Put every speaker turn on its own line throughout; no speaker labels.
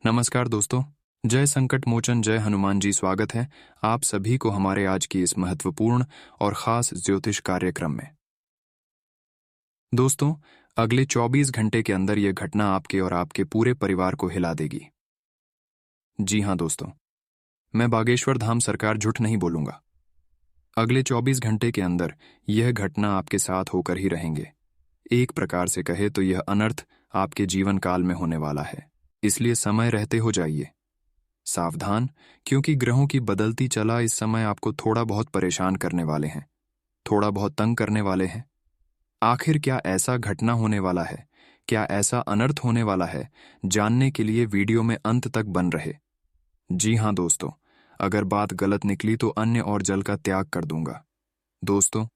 नमस्कार दोस्तों। जय संकट मोचन, जय हनुमान जी। स्वागत है आप सभी को हमारे आज की इस महत्वपूर्ण और खास ज्योतिष कार्यक्रम में। दोस्तों, अगले 24 घंटे के अंदर यह घटना आपके और आपके पूरे परिवार को हिला देगी। जी हाँ दोस्तों, मैं बागेश्वर धाम सरकार झूठ नहीं बोलूंगा। अगले 24 घंटे के अंदर यह घटना आपके साथ होकर ही रहेंगे। एक प्रकार से कहे तो यह अनर्थ आपके जीवन काल में होने वाला है, इसलिए समय रहते हो जाइए सावधान, क्योंकि ग्रहों की बदलती चला इस समय आपको थोड़ा बहुत परेशान करने वाले हैं, थोड़ा बहुत तंग करने वाले हैं। आखिर क्या ऐसा घटना होने वाला है, क्या ऐसा अनर्थ होने वाला है, जानने के लिए वीडियो में अंत तक बन रहे। जी हाँ दोस्तों, अगर बात गलत निकली तो अन्न और जल का त्याग कर दूंगा। दोस्तों,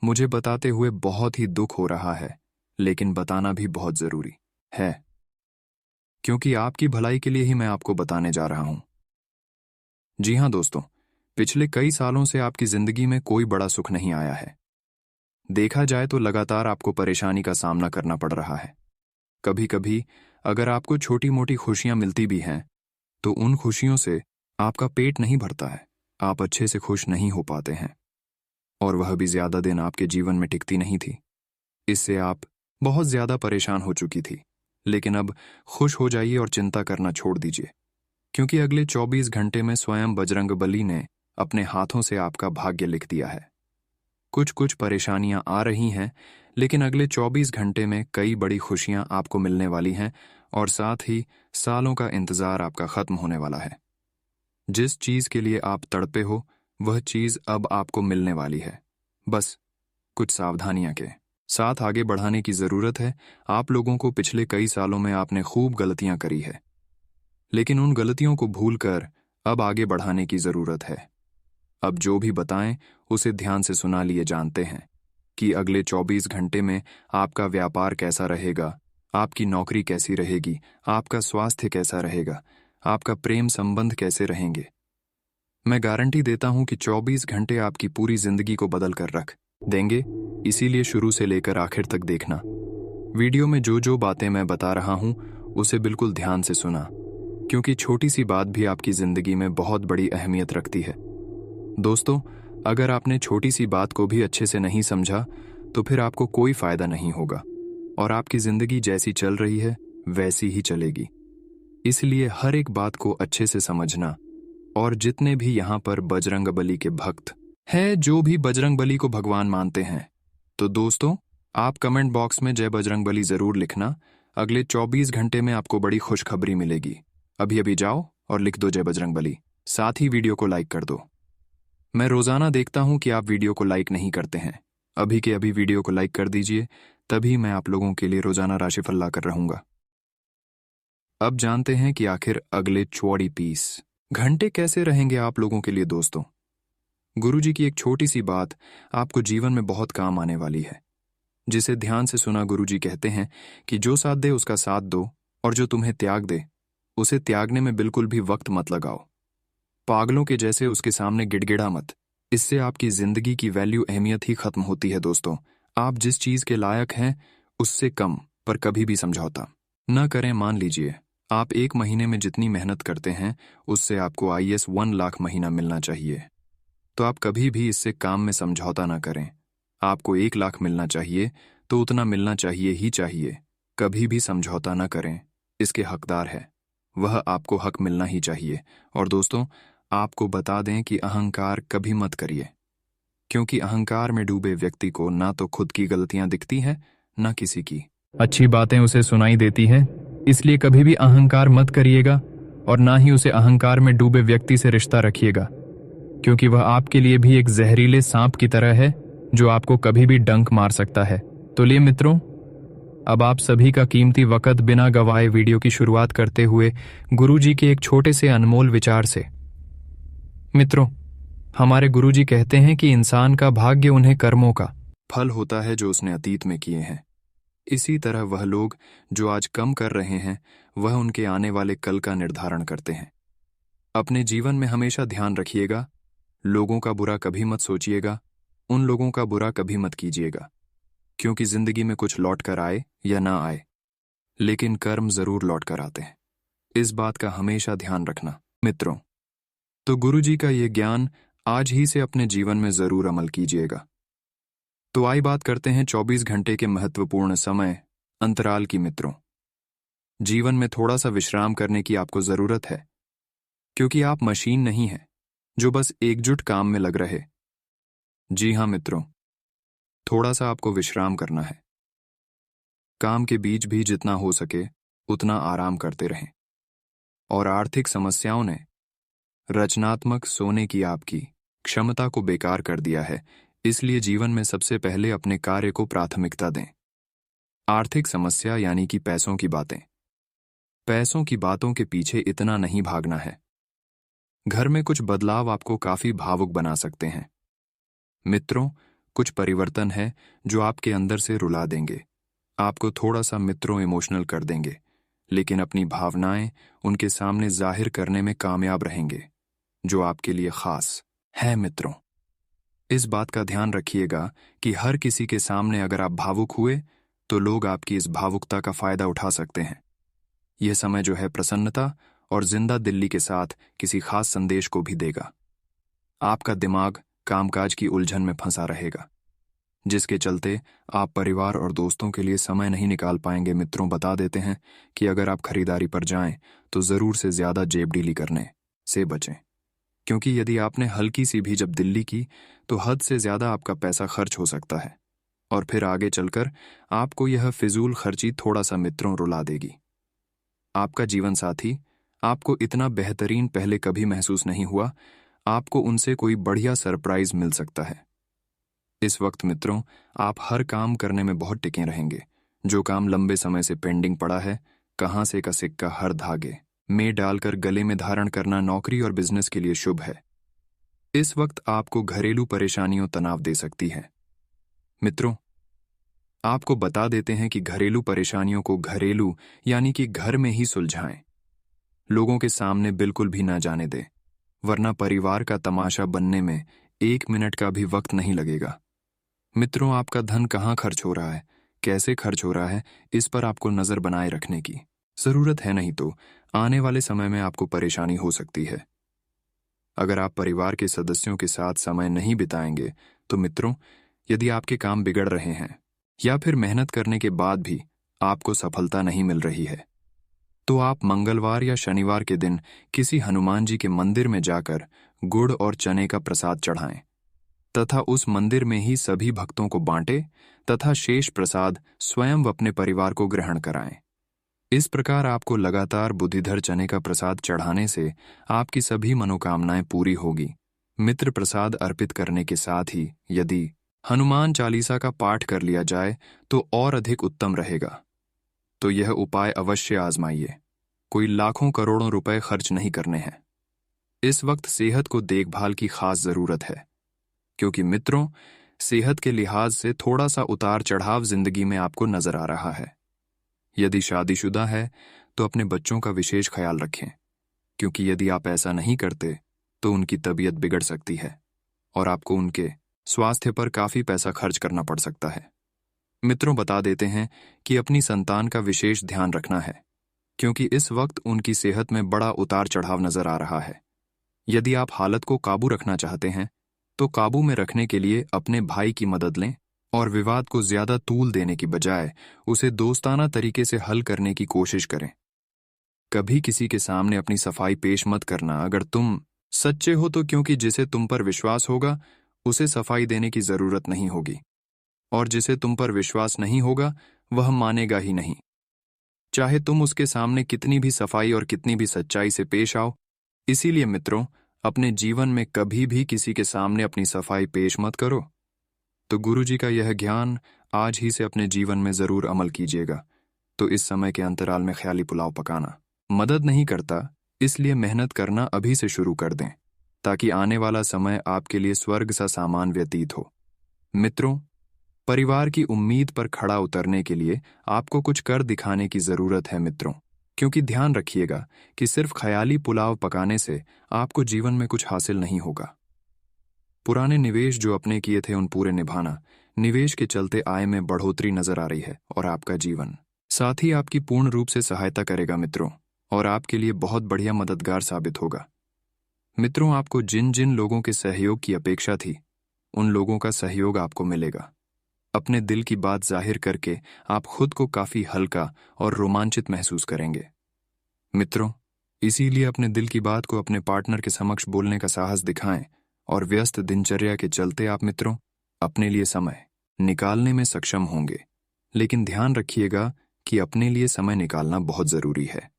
मुझे बताते हुए बहुत ही दुख हो रहा है, लेकिन बताना भी बहुत जरूरी है, क्योंकि आपकी भलाई के लिए ही मैं आपको बताने जा रहा हूं। जी हाँ दोस्तों, पिछले कई सालों से आपकी जिंदगी में कोई बड़ा सुख नहीं आया है। देखा जाए तो लगातार आपको परेशानी का सामना करना पड़ रहा है। कभी कभी अगर आपको छोटी मोटी खुशियां मिलती भी हैं, तो उन खुशियों से आपका पेट नहीं भरता है, आप अच्छे से खुश नहीं हो पाते हैं, और वह भी ज्यादा दिन आपके जीवन में टिकती नहीं थी। इससे आप बहुत ज्यादा परेशान हो चुकी थी। लेकिन अब खुश हो जाइए और चिंता करना छोड़ दीजिए, क्योंकि अगले 24 घंटे में स्वयं बजरंगबली ने अपने हाथों से आपका भाग्य लिख दिया है। कुछ कुछ परेशानियां आ रही हैं, लेकिन अगले 24 घंटे में कई बड़ी खुशियां आपको मिलने वाली हैं, और साथ ही सालों का इंतजार आपका खत्म होने वाला है। जिस चीज के लिए आप तड़पे हो, वह चीज अब आपको मिलने वाली है। बस कुछ सावधानियां के साथ आगे बढ़ाने की जरूरत है। आप लोगों को पिछले कई सालों में आपने खूब गलतियां करी है, लेकिन उन गलतियों को भूलकर अब आगे बढ़ाने की जरूरत है। अब जो भी बताएं उसे ध्यान से सुना लिए जानते हैं कि अगले 24 घंटे में आपका व्यापार कैसा रहेगा, आपकी नौकरी कैसी रहेगी, आपका स्वास्थ्य कैसा रहेगा, आपका प्रेम संबंध कैसे रहेंगे। मैं गारंटी देता हूं कि 24 घंटे आपकी पूरी जिंदगी को बदल कर रख देंगे। इसीलिए शुरू से लेकर आखिर तक देखना। वीडियो में जो जो बातें मैं बता रहा हूं उसे बिल्कुल ध्यान से सुना, क्योंकि छोटी सी बात भी आपकी जिंदगी में बहुत बड़ी अहमियत रखती है। दोस्तों, अगर आपने छोटी सी बात को भी अच्छे से नहीं समझा तो फिर आपको कोई फायदा नहीं होगा, और आपकी जिंदगी जैसी चल रही है वैसी ही चलेगी। इसलिए हर एक बात को अच्छे से समझना। और जितने भी यहाँ पर बजरंगबली के भक्त हैं, जो भी बजरंगबली को भगवान मानते हैं, तो दोस्तों आप कमेंट बॉक्स में जय बजरंगबली जरूर लिखना। अगले 24 घंटे में आपको बड़ी खुशखबरी मिलेगी। अभी अभी जाओ और लिख दो जय बजरंगबली, साथ ही वीडियो को लाइक कर दो। मैं रोजाना देखता हूं कि आप वीडियो को लाइक नहीं करते हैं। अभी के अभी वीडियो को लाइक कर दीजिए, तभी मैं आप लोगों के लिए रोजाना राशिफल लाकर रहूंगा। अब जानते हैं कि आखिर अगले 24 घंटे कैसे रहेंगे आप लोगों के लिए। दोस्तों, गुरुजी की एक छोटी सी बात आपको जीवन में बहुत काम आने वाली है, जिसे ध्यान से सुना। गुरुजी कहते हैं कि जो साथ दे उसका साथ दो, और जो तुम्हें त्याग दे उसे त्यागने में बिल्कुल भी वक्त मत लगाओ। पागलों के जैसे उसके सामने गिड़गिड़ा मत, इससे आपकी जिंदगी की वैल्यू अहमियत ही खत्म होती है। दोस्तों, आप जिस चीज के लायक हैं उससे कम पर कभी भी समझौता न करें। मान लीजिए आप एक महीने में जितनी मेहनत करते हैं उससे आपको IAS 1 लाख महीना मिलना चाहिए, तो आप कभी भी इससे काम में समझौता ना करें। आपको 1 लाख मिलना चाहिए तो उतना मिलना चाहिए ही चाहिए, कभी भी समझौता ना करें। इसके हकदार है, वह आपको हक मिलना ही चाहिए। और दोस्तों, आपको बता दें कि अहंकार कभी मत करिए, क्योंकि अहंकार में डूबे व्यक्ति को ना तो खुद की गलतियां दिखती हैं, ना किसी की अच्छी बातें उसे सुनाई देती है। इसलिए कभी भी अहंकार मत करिएगा, और ना ही उसे अहंकार में डूबे व्यक्ति से रिश्ता रखिएगा, क्योंकि वह आपके लिए भी एक जहरीले सांप की तरह है, जो आपको कभी भी डंक मार सकता है। तो लिए मित्रों, अब आप सभी का कीमती वक्त बिना गवाए वीडियो की शुरुआत करते हुए गुरुजी के एक छोटे से अनमोल विचार से। मित्रों, हमारे गुरुजी कहते हैं कि इंसान का भाग्य उन्हें कर्मों का फल होता है जो उसने अतीत में किए हैं। इसी तरह वह लोग जो आज कम कर रहे हैं, वह उनके आने वाले कल का निर्धारण करते हैं। अपने जीवन में हमेशा ध्यान रखिएगा, लोगों का बुरा कभी मत सोचिएगा, उन लोगों का बुरा कभी मत कीजिएगा, क्योंकि जिंदगी में कुछ लौट कर आए या ना आए, लेकिन कर्म जरूर लौट कर आते हैं। इस बात का हमेशा ध्यान रखना मित्रों। तो गुरुजी का ये ज्ञान आज ही से अपने जीवन में जरूर अमल कीजिएगा। तो आई बात करते हैं 24 घंटे के महत्वपूर्ण समय अंतराल की मित्रों। जीवन में थोड़ा सा विश्राम करने की आपको जरूरत है, क्योंकि आप मशीन नहीं है जो बस एकजुट काम में लग रहे। जी हाँ मित्रों, थोड़ा सा आपको विश्राम करना है। काम के बीच भी जितना हो सके उतना आराम करते रहें। और आर्थिक समस्याओं ने रचनात्मक सोने की आपकी क्षमता को बेकार कर दिया है, इसलिए जीवन में सबसे पहले अपने कार्य को प्राथमिकता दें। आर्थिक समस्या यानी कि पैसों की बातें। पैसों की बातों के पीछे इतना नहीं भागना है। घर में कुछ बदलाव आपको काफी भावुक बना सकते हैं मित्रों। कुछ परिवर्तन है जो आपके अंदर से रुला देंगे, आपको थोड़ा सा मित्रों इमोशनल कर देंगे, लेकिन अपनी भावनाएं उनके सामने जाहिर करने में कामयाब रहेंगे जो आपके लिए खास है मित्रों। इस बात का ध्यान रखिएगा कि हर किसी के सामने अगर आप भावुक हुए तो लोग आपकी इस भावुकता का फायदा उठा सकते हैं। यह समय जो है प्रसन्नता और जिंदा दिल्ली के साथ किसी खास संदेश को भी देगा। आपका दिमाग कामकाज की उलझन में फंसा रहेगा, जिसके चलते आप परिवार और दोस्तों के लिए समय नहीं निकाल पाएंगे मित्रों। बता देते हैं कि अगर आप खरीदारी पर जाएं तो जरूर से ज्यादा जेबडीली करने से बचें, क्योंकि यदि आपने हल्की सी भी जब दिल्ली की तो हद से ज्यादा आपका पैसा खर्च हो सकता है, और फिर आगे चलकर आपको यह फिजूल खर्ची थोड़ा सा मित्रों रुला देगी। आपका जीवन साथी आपको इतना बेहतरीन पहले कभी महसूस नहीं हुआ, आपको उनसे कोई बढ़िया सरप्राइज मिल सकता है। इस वक्त मित्रों आप हर काम करने में बहुत टिके रहेंगे। जो काम लंबे समय से पेंडिंग पड़ा है, कहां से का सिक्का हर धागे में डालकर गले में धारण करना नौकरी और बिजनेस के लिए शुभ है। इस वक्त आपको घरेलू परेशानियों तनाव दे सकती है मित्रों। आपको बता देते हैं कि घरेलू परेशानियों को घरेलू यानी कि घर में ही सुलझाएं। लोगों के सामने बिल्कुल भी ना जाने दें, वरना परिवार का तमाशा बनने में 1 मिनट का भी वक्त नहीं लगेगा। मित्रों आपका धन कहाँ खर्च हो रहा है, कैसे खर्च हो रहा है, इस पर आपको नजर बनाए रखने की जरूरत है, नहीं तो आने वाले समय में आपको परेशानी हो सकती है। अगर आप परिवार के सदस्यों के साथ समय नहीं बिताएंगे तो मित्रों, यदि आपके काम बिगड़ रहे हैं या फिर मेहनत करने के बाद भी आपको सफलता नहीं मिल रही है, तो आप मंगलवार या शनिवार के दिन किसी हनुमान जी के मंदिर में जाकर गुड़ और चने का प्रसाद चढ़ाएं तथा उस मंदिर में ही सभी भक्तों को बांटें तथा शेष प्रसाद स्वयं अपने परिवार को ग्रहण कराएं। इस प्रकार आपको लगातार बुद्धिधर चने का प्रसाद चढ़ाने से आपकी सभी मनोकामनाएं पूरी होगी। मित्र प्रसाद अर्पित करने के साथ ही यदि हनुमान चालीसा का पाठ कर लिया जाए तो और अधिक उत्तम रहेगा। तो यह उपाय अवश्य आजमाइए। कोई लाखों करोड़ों रुपए खर्च नहीं करने हैं। इस वक्त सेहत को देखभाल की खास जरूरत है, क्योंकि मित्रों सेहत के लिहाज से थोड़ा सा उतार चढ़ाव जिंदगी में आपको नजर आ रहा है। यदि शादीशुदा है तो अपने बच्चों का विशेष ख्याल रखें, क्योंकि यदि आप ऐसा नहीं करते तो उनकी तबीयत बिगड़ सकती है और आपको उनके स्वास्थ्य पर काफी पैसा खर्च करना पड़ सकता है। मित्रों बता देते हैं कि अपनी संतान का विशेष ध्यान रखना है, क्योंकि इस वक्त उनकी सेहत में बड़ा उतार चढ़ाव नजर आ रहा है। यदि आप हालत को काबू रखना चाहते हैं तो काबू में रखने के लिए अपने भाई की मदद लें और विवाद को ज्यादा तूल देने की बजाय उसे दोस्ताना तरीके से हल करने की कोशिश करें। कभी किसी के सामने अपनी सफाई पेश मत करना अगर तुम सच्चे हो तो, क्योंकि जिसे तुम पर विश्वास होगा उसे सफाई देने की जरूरत नहीं होगी, और जिसे तुम पर विश्वास नहीं होगा वह मानेगा ही नहीं, चाहे तुम उसके सामने कितनी भी सफाई और कितनी भी सच्चाई से पेश आओ। इसीलिए मित्रों अपने जीवन में कभी भी किसी के सामने अपनी सफाई पेश मत करो। तो गुरुजी का यह ज्ञान आज ही से अपने जीवन में जरूर अमल कीजिएगा। तो इस समय के अंतराल में ख्याली पुलाव पकाना मदद नहीं करता, इसलिए मेहनत करना अभी से शुरू कर दें, ताकि आने वाला समय आपके लिए स्वर्ग सा सामान व्यतीत हो। मित्रों परिवार की उम्मीद पर खड़ा उतरने के लिए आपको कुछ कर दिखाने की जरूरत है मित्रों, क्योंकि ध्यान रखिएगा कि सिर्फ ख्याली पुलाव पकाने से आपको जीवन में कुछ हासिल नहीं होगा। पुराने निवेश जो अपने किए थे उन पूरे निभाना, निवेश के चलते आय में बढ़ोतरी नजर आ रही है और आपका जीवन साथ ही आपकी पूर्ण रूप से सहायता करेगा मित्रों। और आपके लिए बहुत बढ़िया मददगार साबित होगा। मित्रों, आपको जिन जिन लोगों के सहयोग की अपेक्षा थी, उन लोगों का सहयोग आपको मिलेगा। अपने दिल की बात जाहिर करके आप खुद को काफी हल्का और रोमांचित महसूस करेंगे। मित्रों, इसीलिए अपने दिल की बात को अपने पार्टनर के समक्ष बोलने का साहस दिखाएं और व्यस्त दिनचर्या के चलते आप मित्रों अपने लिए समय निकालने में सक्षम होंगे। लेकिन ध्यान रखिएगा कि अपने लिए समय निकालना बहुत जरूरी है,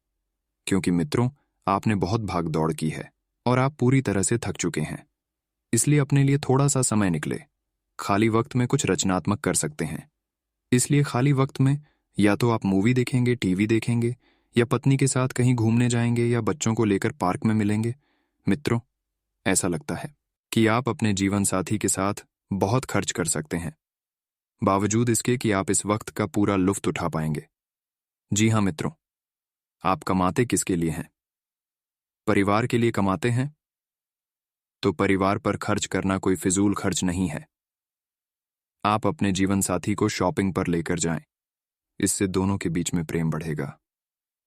क्योंकि मित्रों आपने बहुत भाग दौड़ की है और आप पूरी तरह से थक चुके हैं। इसलिए अपने लिए थोड़ा सा समय निकले। खाली वक्त में कुछ रचनात्मक कर सकते हैं। इसलिए खाली वक्त में या तो आप मूवी देखेंगे, टीवी देखेंगे, या पत्नी के साथ कहीं घूमने जाएंगे, या बच्चों को लेकर पार्क में मिलेंगे। मित्रों, ऐसा लगता है कि आप अपने जीवन साथी के साथ बहुत खर्च कर सकते हैं, बावजूद इसके कि आप इस वक्त का पूरा लुत्फ उठा पाएंगे। जी हाँ मित्रों, आप कमाते किसके लिए हैं? परिवार के लिए कमाते हैं? तो परिवार पर खर्च करना कोई फिजूल खर्च नहीं है। आप अपने जीवन साथी को शॉपिंग पर लेकर जाएं। इससे दोनों के बीच में प्रेम बढ़ेगा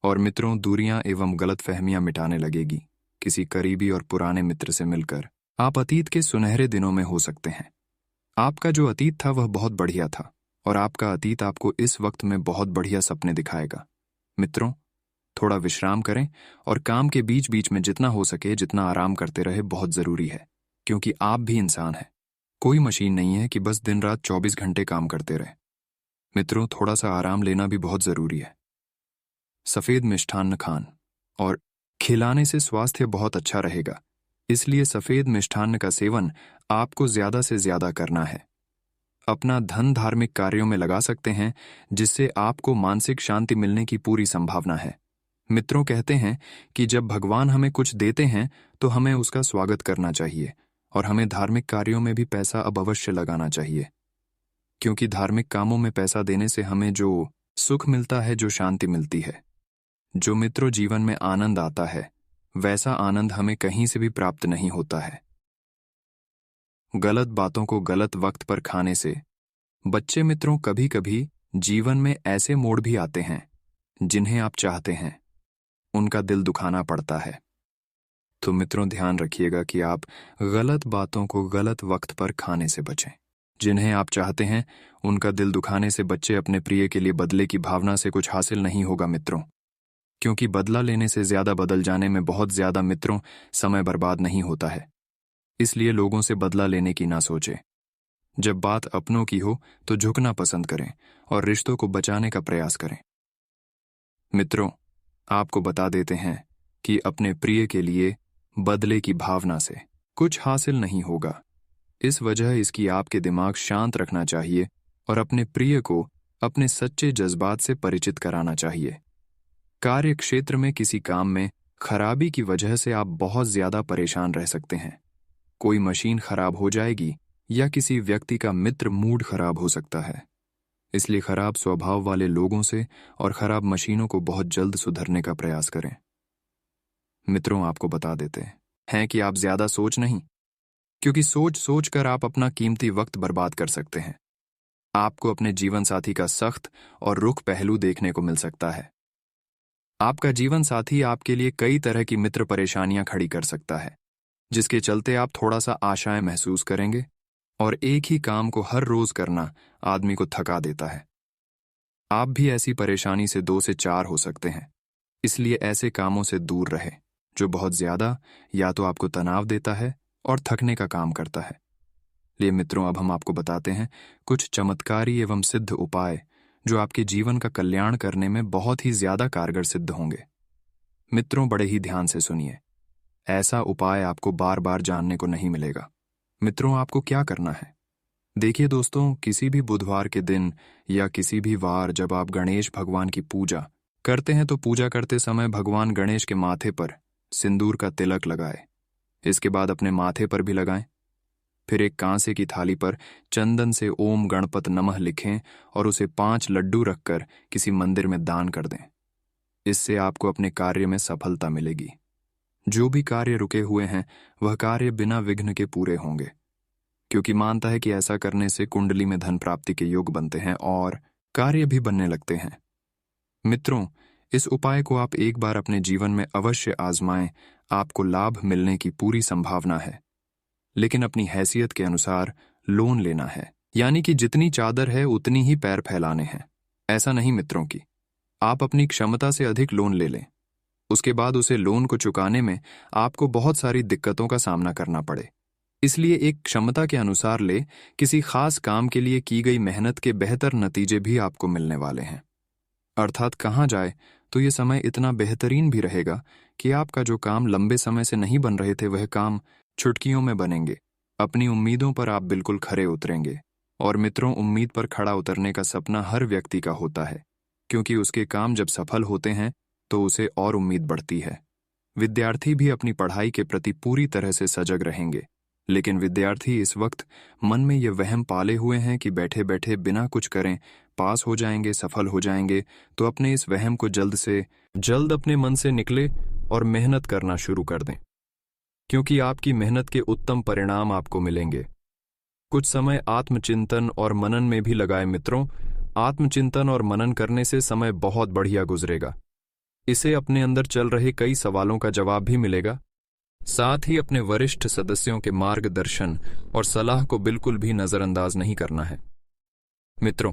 और मित्रों दूरियां एवं गलतफहमियां मिटाने लगेगी। किसी करीबी और पुराने मित्र से मिलकर आप अतीत के सुनहरे दिनों में हो सकते हैं। आपका जो अतीत था वह बहुत बढ़िया था और आपका अतीत आपको इस वक्त में बहुत बढ़िया सपने दिखाएगा। मित्रों, थोड़ा विश्राम करें और काम के बीच बीच में जितना हो सके जितना आराम करते रहे बहुत जरूरी है, क्योंकि आप भी इंसान हैं। कोई मशीन नहीं है कि बस दिन रात 24 घंटे काम करते रहे। मित्रों, थोड़ा सा आराम लेना भी बहुत जरूरी है। सफेद मिष्ठान्न खान और खिलाने से स्वास्थ्य बहुत अच्छा रहेगा। इसलिए सफेद मिष्ठान्न का सेवन आपको ज्यादा से ज्यादा करना है। अपना धन धार्मिक कार्यों में लगा सकते हैं, जिससे आपको मानसिक शांति मिलने की पूरी संभावना है। मित्रों कहते हैं कि जब भगवान हमें कुछ देते हैं तो हमें उसका स्वागत करना चाहिए और हमें धार्मिक कार्यों में भी पैसा अब अवश्य लगाना चाहिए, क्योंकि धार्मिक कामों में पैसा देने से हमें जो सुख मिलता है, जो शांति मिलती है, जो मित्रों जीवन में आनंद आता है, वैसा आनंद हमें कहीं से भी प्राप्त नहीं होता है। गलत बातों को गलत वक्त पर खाने से बच्चे मित्रों कभी कभी जीवन में ऐसे मोड़ भी आते हैं जिन्हें आप चाहते हैं, उनका दिल दुखाना पड़ता है। तो मित्रों ध्यान रखिएगा कि आप गलत बातों को गलत वक्त पर खाने से बचें। जिन्हें आप चाहते हैं उनका दिल दुखाने से बच्चे अपने प्रिय के लिए बदले की भावना से कुछ हासिल नहीं होगा मित्रों, क्योंकि बदला लेने से ज्यादा बदल जाने में बहुत ज्यादा मित्रों समय बर्बाद नहीं होता है। इसलिए लोगों से बदला लेने की ना सोचें। जब बात अपनों की हो तो झुकना पसंद करें और रिश्तों को बचाने का प्रयास करें। मित्रों, आपको बता देते हैं कि अपने प्रिय के लिए बदले की भावना से कुछ हासिल नहीं होगा। इस वजह इसकी आपके दिमाग शांत रखना चाहिए और अपने प्रिय को अपने सच्चे जज्बात से परिचित कराना चाहिए। कार्य क्षेत्र में किसी काम में खराबी की वजह से आप बहुत ज्यादा परेशान रह सकते हैं। कोई मशीन खराब हो जाएगी या किसी व्यक्ति का मित्र मूड खराब हो सकता है। इसलिए खराब स्वभाव वाले लोगों से और खराब मशीनों को बहुत जल्द सुधरने का प्रयास करें। मित्रों, आपको बता देते हैं कि आप ज्यादा सोच नहीं, क्योंकि सोच सोच कर आप अपना कीमती वक्त बर्बाद कर सकते हैं। आपको अपने जीवन साथी का सख्त और रुख पहलू देखने को मिल सकता है। आपका जीवन साथी आपके लिए कई तरह की मित्र परेशानियां खड़ी कर सकता है, जिसके चलते आप थोड़ा सा आशाएं महसूस करेंगे और एक ही काम को हर रोज करना आदमी को थका देता है। आप भी ऐसी परेशानी से 2 से 4 हो सकते हैं। इसलिए ऐसे कामों से दूर रहे जो बहुत ज्यादा या तो आपको तनाव देता है और थकने का काम करता है। लिए मित्रों, अब हम आपको बताते हैं कुछ चमत्कारी एवं सिद्ध उपाय जो आपके जीवन का कल्याण करने में बहुत ही ज्यादा कारगर सिद्ध होंगे। मित्रों, बड़े ही ध्यान से सुनिए। ऐसा उपाय आपको बार बार जानने को नहीं मिलेगा। मित्रों, आपको क्या करना है? देखिए दोस्तों, किसी भी बुधवार के दिन या किसी भी वार जब आप गणेश भगवान की पूजा करते हैं तो पूजा करते समय भगवान गणेश के माथे पर सिंदूर का तिलक लगाए। इसके बाद अपने माथे पर भी लगाएं। फिर एक कांसे की थाली पर चंदन से ओम गणपत नमः लिखें और उसे 5 लड्डू रखकर किसी मंदिर में दान कर दें। इससे आपको अपने कार्य में सफलता मिलेगी। जो भी कार्य रुके हुए हैं वह कार्य बिना विघ्न के पूरे होंगे, क्योंकि मानता है कि ऐसा करने से कुंडली में धन प्राप्ति के योग बनते हैं और कार्य भी बनने लगते हैं। मित्रों, इस उपाय को आप एक बार अपने जीवन में अवश्य आजमाएं, आपको लाभ मिलने की पूरी संभावना है। लेकिन अपनी हैसियत के अनुसार लोन लेना है, यानी कि जितनी चादर है उतनी ही पैर फैलाने हैं। ऐसा नहीं मित्रों की आप अपनी क्षमता से अधिक लोन ले लें, उसके बाद उसे लोन को चुकाने में आपको बहुत सारी दिक्कतों का सामना करना पड़े। इसलिए एक क्षमता के अनुसार ले, किसी खास काम के लिए की गई मेहनत के बेहतर नतीजे भी आपको मिलने वाले हैं। अर्थात कहाँ जाए तो ये समय इतना बेहतरीन भी रहेगा कि आपका जो काम लंबे समय से नहीं बन रहे थे वह काम चुटकियों में बनेंगे। अपनी उम्मीदों पर आप बिल्कुल खरे उतरेंगे। और मित्रों, उम्मीद पर खड़ा उतरने का सपना हर व्यक्ति का होता है, क्योंकि उसके काम जब सफल होते हैं तो उसे और उम्मीद बढ़ती है। विद्यार्थी भी अपनी पढ़ाई के प्रति पूरी तरह से सजग रहेंगे, लेकिन विद्यार्थी इस वक्त मन में ये वहम पाले हुए हैं कि बैठे बैठे बिना कुछ करें पास हो जाएंगे, सफल हो जाएंगे। तो अपने इस वहम को जल्द से जल्द अपने मन से निकले और मेहनत करना शुरू कर दें, क्योंकि आपकी मेहनत के उत्तम परिणाम आपको मिलेंगे। कुछ समय आत्मचिंतन और मनन में भी लगाए मित्रों। आत्मचिंतन और मनन करने से समय बहुत बढ़िया गुजरेगा। इसे अपने अंदर चल रहे कई सवालों का जवाब भी मिलेगा। साथ ही अपने वरिष्ठ सदस्यों के मार्गदर्शन और सलाह को बिल्कुल भी नजरअंदाज नहीं करना है। मित्रों,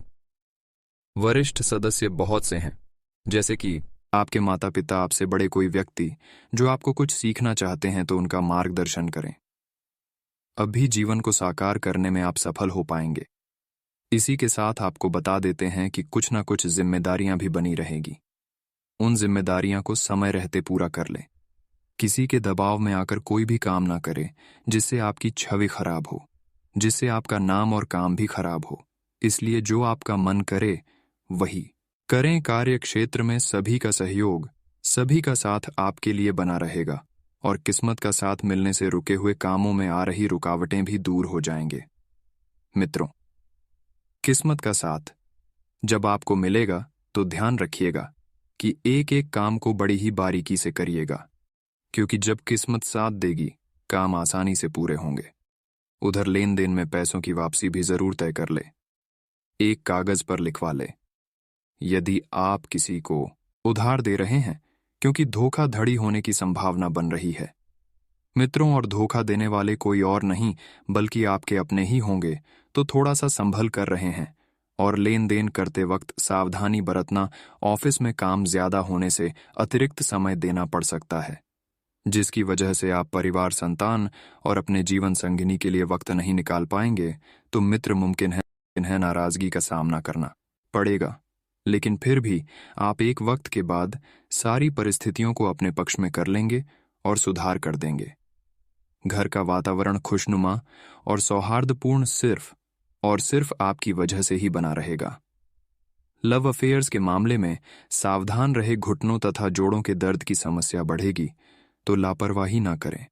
वरिष्ठ सदस्य बहुत से हैं, जैसे कि आपके माता पिता, आपसे बड़े कोई व्यक्ति जो आपको कुछ सीखना चाहते हैं तो उनका मार्गदर्शन करें। अभी जीवन को साकार करने में आप सफल हो पाएंगे। इसी के साथ आपको बता देते हैं कि कुछ ना कुछ जिम्मेदारियां भी बनी रहेगी। उन जिम्मेदारियां को समय रहते पूरा कर लें। किसी के दबाव में आकर कोई भी काम ना करें जिससे आपकी छवि खराब हो, जिससे आपका नाम और काम भी खराब हो। इसलिए जो आपका मन करे वही करें। कार्य क्षेत्र में सभी का सहयोग, सभी का साथ आपके लिए बना रहेगा और किस्मत का साथ मिलने से रुके हुए कामों में आ रही रुकावटें भी दूर हो जाएंगे। मित्रों, किस्मत का साथ जब आपको मिलेगा तो ध्यान रखिएगा कि एक एक काम को बड़ी ही बारीकी से करिएगा, क्योंकि जब किस्मत साथ देगी काम आसानी से पूरे होंगे। उधर लेन देन में पैसों की वापसी भी जरूर तय कर ले, एक कागज पर लिखवा ले। यदि आप किसी को उधार दे रहे हैं, क्योंकि धोखाधड़ी होने की संभावना बन रही है मित्रों, और धोखा देने वाले कोई और नहीं बल्कि आपके अपने ही होंगे, तो थोड़ा सा संभल कर रहे हैं। और लेन देन करते वक्त सावधानी बरतना। ऑफिस में काम ज्यादा होने से अतिरिक्त समय देना पड़ सकता है, जिसकी वजह से आप परिवार, संतान और अपने जीवन संगिनी के लिए वक्त नहीं निकाल पाएंगे। तो मित्र, मुमकिन है नाराजगी का सामना करना पड़ेगा, लेकिन फिर भी आप एक वक्त के बाद सारी परिस्थितियों को अपने पक्ष में कर लेंगे और सुधार कर देंगे। घर का वातावरण खुशनुमा और सौहार्दपूर्ण सिर्फ और सिर्फ आपकी वजह से ही बना रहेगा। लव अफेयर्स के मामले में सावधान रहे। घुटनों तथा जोड़ों के दर्द की समस्या बढ़ेगी तो लापरवाही ना करें,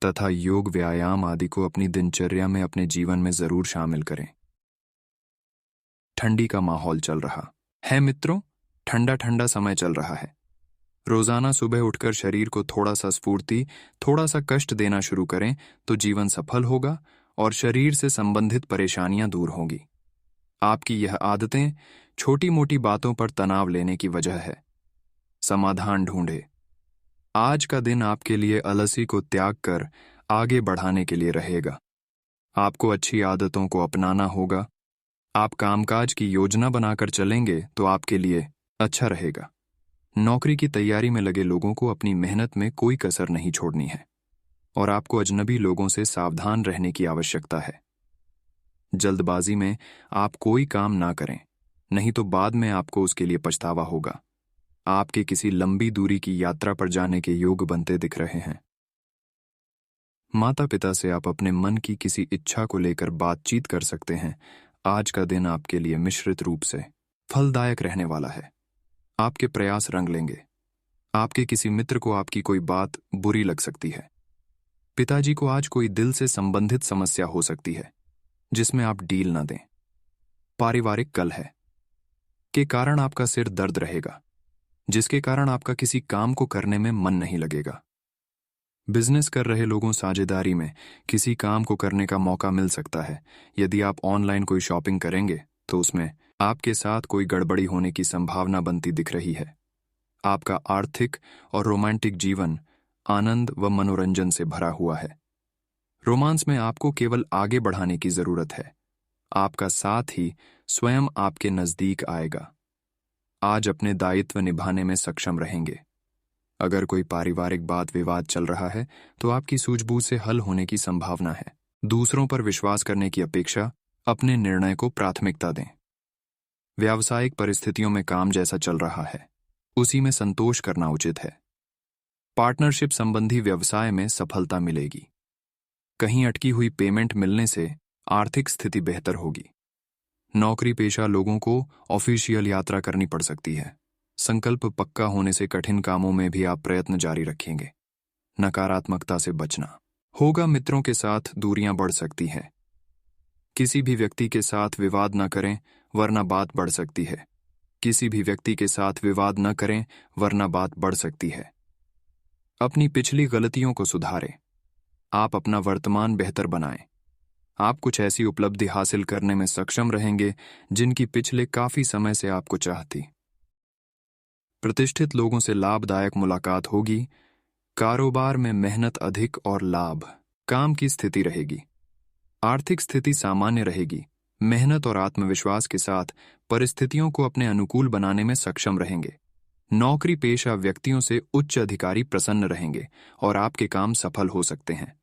तथा योग, व्यायाम आदि को अपनी दिनचर्या में, अपने जीवन में जरूर शामिल करें। ठंडी का माहौल चल रहा है मित्रों, ठंडा ठंडा समय चल रहा है। रोजाना सुबह उठकर शरीर को थोड़ा सा स्फूर्ति, थोड़ा सा कष्ट देना शुरू करें तो जीवन सफल होगा और शरीर से संबंधित परेशानियां दूर होंगी। आपकी यह आदतें छोटी मोटी बातों पर तनाव लेने की वजह है। समाधान ढूंढे। आज का दिन आपके लिए आलसी को त्याग कर आगे बढ़ाने के लिए रहेगा। आपको अच्छी आदतों को अपनाना होगा। आप कामकाज की योजना बनाकर चलेंगे तो आपके लिए अच्छा रहेगा। नौकरी की तैयारी में लगे लोगों को अपनी मेहनत में कोई कसर नहीं छोड़नी है और आपको अजनबी लोगों से सावधान रहने की आवश्यकता है। जल्दबाजी में आप कोई काम ना करें, नहीं तो बाद में आपको उसके लिए पछतावा होगा। आपके किसी लंबी दूरी की यात्रा पर जाने के योग बनते दिख रहे हैं। माता पिता से आप अपने मन की किसी इच्छा को लेकर बातचीत कर सकते हैं। आज का दिन आपके लिए मिश्रित रूप से फलदायक रहने वाला है। आपके प्रयास रंग लेंगे। आपके किसी मित्र को आपकी कोई बात बुरी लग सकती है। पिताजी को आज कोई दिल से संबंधित समस्या हो सकती है जिसमें आप डील न दें। पारिवारिक कलह के कारण आपका सिर दर्द रहेगा, जिसके कारण आपका किसी काम को करने में मन नहीं लगेगा। बिजनेस कर रहे लोगों, साझेदारी में किसी काम को करने का मौका मिल सकता है। यदि आप ऑनलाइन कोई शॉपिंग करेंगे तो उसमें आपके साथ कोई गड़बड़ी होने की संभावना बनती दिख रही है। आपका आर्थिक और रोमांटिक जीवन आनंद व मनोरंजन से भरा हुआ है। रोमांस में आपको केवल आगे बढ़ाने की जरूरत है, आपका साथ ही स्वयं आपके नजदीक आएगा। आज अपने दायित्व निभाने में सक्षम रहेंगे। अगर कोई पारिवारिक बात विवाद चल रहा है तो आपकी सूझबूझ से हल होने की संभावना है। दूसरों पर विश्वास करने की अपेक्षा अपने निर्णय को प्राथमिकता दें। व्यावसायिक परिस्थितियों में काम जैसा चल रहा है उसी में संतोष करना उचित है। पार्टनरशिप संबंधी व्यवसाय में सफलता मिलेगी। कहीं अटकी हुई पेमेंट मिलने से आर्थिक स्थिति बेहतर होगी। नौकरी पेशा लोगों को ऑफिशियल यात्रा करनी पड़ सकती है। संकल्प पक्का होने से कठिन कामों में भी आप प्रयत्न जारी रखेंगे। नकारात्मकता से बचना होगा। मित्रों के साथ दूरियां बढ़ सकती हैं। किसी भी व्यक्ति के साथ विवाद न करें वरना बात बढ़ सकती है। किसी भी व्यक्ति के साथ विवाद न करें वरना बात बढ़ सकती है। अपनी पिछली गलतियों को सुधारें। आप अपना वर्तमान बेहतर बनाएं। आप कुछ ऐसी उपलब्धि हासिल करने में सक्षम रहेंगे जिनकी पिछले काफी समय से आपको चाह थी। प्रतिष्ठित लोगों से लाभदायक मुलाकात होगी। कारोबार में मेहनत अधिक और लाभ। काम की स्थिति रहेगी। आर्थिक स्थिति सामान्य रहेगी। मेहनत और आत्मविश्वास के साथ परिस्थितियों को अपने अनुकूल बनाने में सक्षम रहेंगे। नौकरी पेशा व्यक्तियों से उच्च अधिकारी प्रसन्न रहेंगे और आपके काम सफल हो सकते हैं।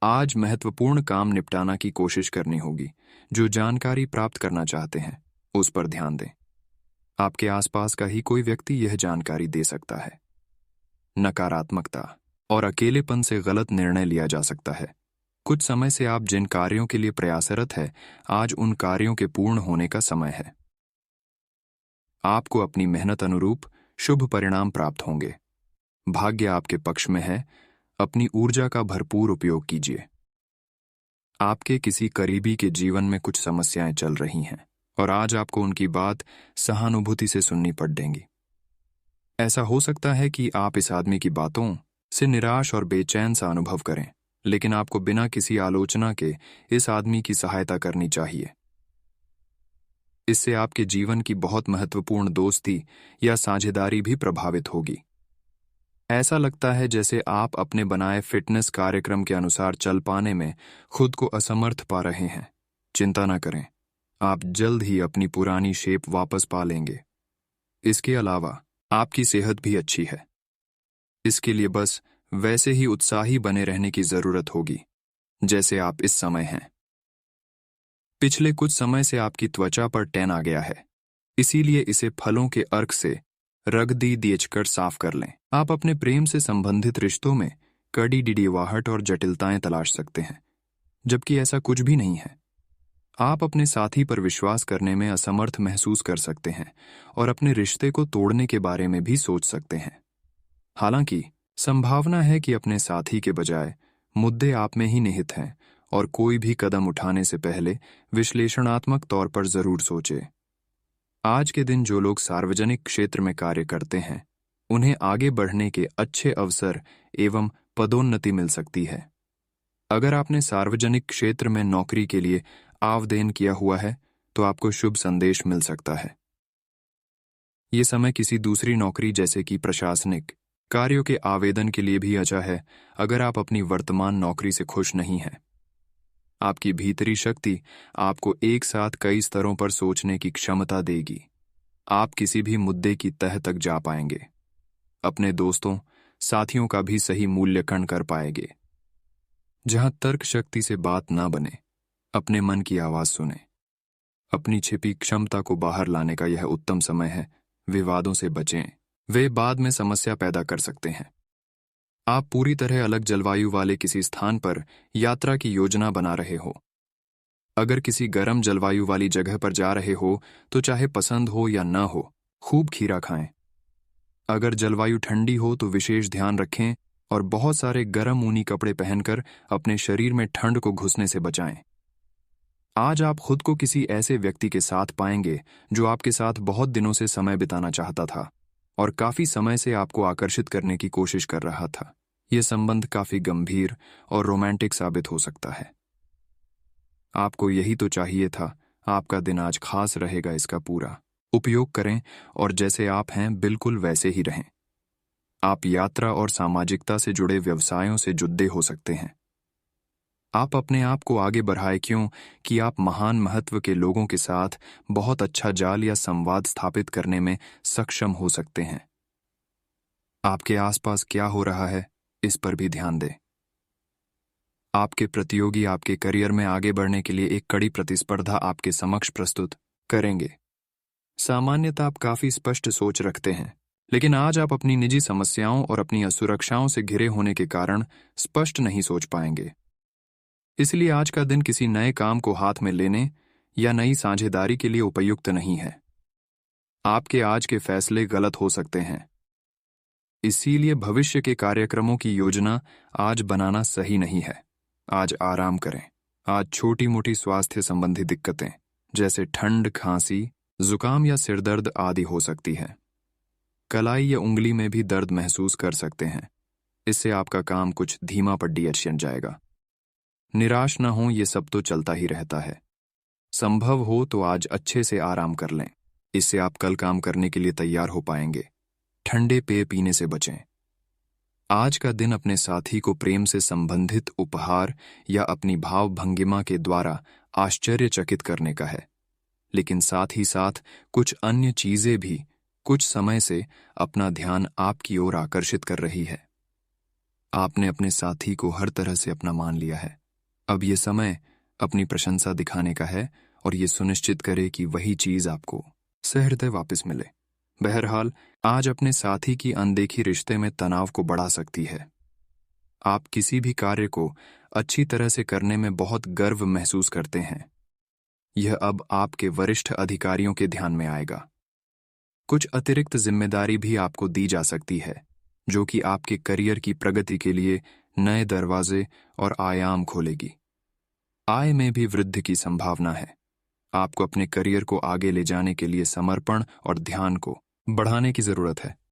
आज महत्वपूर्ण काम निपटाना की कोशिश करनी होगी। जो जानकारी प्राप्त करना चाहते हैं उस पर ध्यान दें। आपके आसपास का ही कोई व्यक्ति यह जानकारी दे सकता है। नकारात्मकता और अकेलेपन से गलत निर्णय लिया जा सकता है। कुछ समय से आप जिन कार्यों के लिए प्रयासरत है, आज उन कार्यों के पूर्ण होने का समय है। आपको अपनी मेहनत अनुरूप शुभ परिणाम प्राप्त होंगे। भाग्य आपके पक्ष में है। अपनी ऊर्जा का भरपूर उपयोग कीजिए। आपके किसी करीबी के जीवन में कुछ समस्याएं चल रही हैं और आज आपको उनकी बात सहानुभूति से सुननी पड़ेगी। ऐसा हो सकता है कि आप इस आदमी की बातों से निराश और बेचैन सा अनुभव करें, लेकिन आपको बिना किसी आलोचना के इस आदमी की सहायता करनी चाहिए। इससे आपके जीवन की बहुत महत्वपूर्ण दोस्ती या साझेदारी भी प्रभावित होगी। ऐसा लगता है जैसे आप अपने बनाए फिटनेस कार्यक्रम के अनुसार चल पाने में खुद को असमर्थ पा रहे हैं। चिंता न करें, आप जल्द ही अपनी पुरानी शेप वापस पा लेंगे। इसके अलावा आपकी सेहत भी अच्छी है। इसके लिए बस वैसे ही उत्साही बने रहने की जरूरत होगी जैसे आप इस समय हैं। पिछले कुछ समय से आपकी त्वचा पर टैन आ गया है, इसीलिए इसे फलों के अर्क से रगदी दिएचकर साफ कर लें। आप अपने प्रेम से संबंधित रिश्तों में कड़ी डिडीवाहट और जटिलताएं तलाश सकते हैं, जबकि ऐसा कुछ भी नहीं है। आप अपने साथी पर विश्वास करने में असमर्थ महसूस कर सकते हैं और अपने रिश्ते को तोड़ने के बारे में भी सोच सकते हैं। हालांकि संभावना है कि अपने साथी के बजाय मुद्दे आप में ही निहित हैं और कोई भी कदम उठाने से पहले विश्लेषणात्मक तौर पर जरूर सोचें। आज के दिन जो लोग सार्वजनिक क्षेत्र में कार्य करते हैं उन्हें आगे बढ़ने के अच्छे अवसर एवं पदोन्नति मिल सकती है। अगर आपने सार्वजनिक क्षेत्र में नौकरी के लिए आवेदन किया हुआ है तो आपको शुभ संदेश मिल सकता है। ये समय किसी दूसरी नौकरी जैसे कि प्रशासनिक कार्यों के आवेदन के लिए भी अच्छा है अगर आप अपनी वर्तमान नौकरी से खुश नहीं हैं। आपकी भीतरी शक्ति आपको एक साथ कई स्तरों पर सोचने की क्षमता देगी। आप किसी भी मुद्दे की तह तक जा पाएंगे। अपने दोस्तों साथियों का भी सही मूल्यांकन कर पाएंगे। जहां तर्क शक्ति से बात ना बने, अपने मन की आवाज सुने। अपनी छिपी क्षमता को बाहर लाने का यह उत्तम समय है। विवादों से बचें, वे बाद में समस्या पैदा कर सकते हैं। आप पूरी तरह अलग जलवायु वाले किसी स्थान पर यात्रा की योजना बना रहे हो। अगर किसी गर्म जलवायु वाली जगह पर जा रहे हो तो चाहे पसंद हो या न हो, खूब खीरा खाएं। अगर जलवायु ठंडी हो तो विशेष ध्यान रखें और बहुत सारे गर्म ऊनी कपड़े पहनकर अपने शरीर में ठंड को घुसने से बचाएं। आज आप खुद को किसी ऐसे व्यक्ति के साथ पाएंगे जो आपके साथ बहुत दिनों से समय बिताना चाहता था और काफी समय से आपको आकर्षित करने की कोशिश कर रहा था। यह संबंध काफी गंभीर और रोमांटिक साबित हो सकता है। आपको यही तो चाहिए था। आपका दिन आज खास रहेगा इसका पूरा। उपयोग करें और जैसे आप हैं बिल्कुल वैसे ही रहें। आप यात्रा और सामाजिकता से जुड़े व्यवसायों से जुड़े हो सकते हैं। आप अपने आप को आगे बढ़ाए क्यों कि आप महान महत्व के लोगों के साथ बहुत अच्छा जाल या संवाद स्थापित करने में सक्षम हो सकते हैं। आपके आसपास क्या हो रहा है, इस पर भी ध्यान दें। आपके प्रतियोगी आपके करियर में आगे बढ़ने के लिए एक कड़ी प्रतिस्पर्धा आपके समक्ष प्रस्तुत करेंगे। सामान्यतः आप काफी स्पष्ट सोच रखते हैं, लेकिन आज आप अपनी निजी समस्याओं और अपनी असुरक्षाओं से घिरे होने के कारण स्पष्ट नहीं सोच पाएंगे। इसलिए आज का दिन किसी नए काम को हाथ में लेने या नई साझेदारी के लिए उपयुक्त नहीं है। आपके आज के फैसले गलत हो सकते हैं। इसीलिए भविष्य के कार्यक्रमों की योजना आज बनाना सही नहीं है। आज आराम करें। आज छोटी मोटी स्वास्थ्य संबंधी दिक्कतें जैसे ठंड, खांसी, जुकाम या सिरदर्द आदि हो सकती है। कलाई या उंगली में भी दर्द महसूस कर सकते हैं। इससे आपका काम कुछ धीमा पड़ जाएगा। निराश न हो, ये सब तो चलता ही रहता है। संभव हो तो आज अच्छे से आराम कर लें। इससे आप कल काम करने के लिए तैयार हो पाएंगे। ठंडे पेय पीने से बचें। आज का दिन अपने साथी को प्रेम से संबंधित उपहार या अपनी भाव भंगिमा के द्वारा आश्चर्यचकित करने का है, लेकिन साथ ही साथ कुछ अन्य चीजें भी कुछ समय से अपना ध्यान आपकी ओर आकर्षित कर रही है। आपने अपने साथी को हर तरह से अपना मान लिया है। अब ये समय अपनी प्रशंसा दिखाने का है और ये सुनिश्चित करे कि वही चीज आपको सहृदय वापस मिले। बहरहाल, आज अपने साथी की अनदेखी रिश्ते में तनाव को बढ़ा सकती है। आप किसी भी कार्य को अच्छी तरह से करने में बहुत गर्व महसूस करते हैं। यह अब आपके वरिष्ठ अधिकारियों के ध्यान में आएगा। कुछ अतिरिक्त जिम्मेदारी भी आपको दी जा सकती है, जो कि आपके करियर की प्रगति के लिए नए दरवाजे और आयाम खोलेगी। आय में भी वृद्धि की संभावना है। आपको अपने करियर को आगे ले जाने के लिए समर्पण और ध्यान को बढ़ाने की जरूरत है।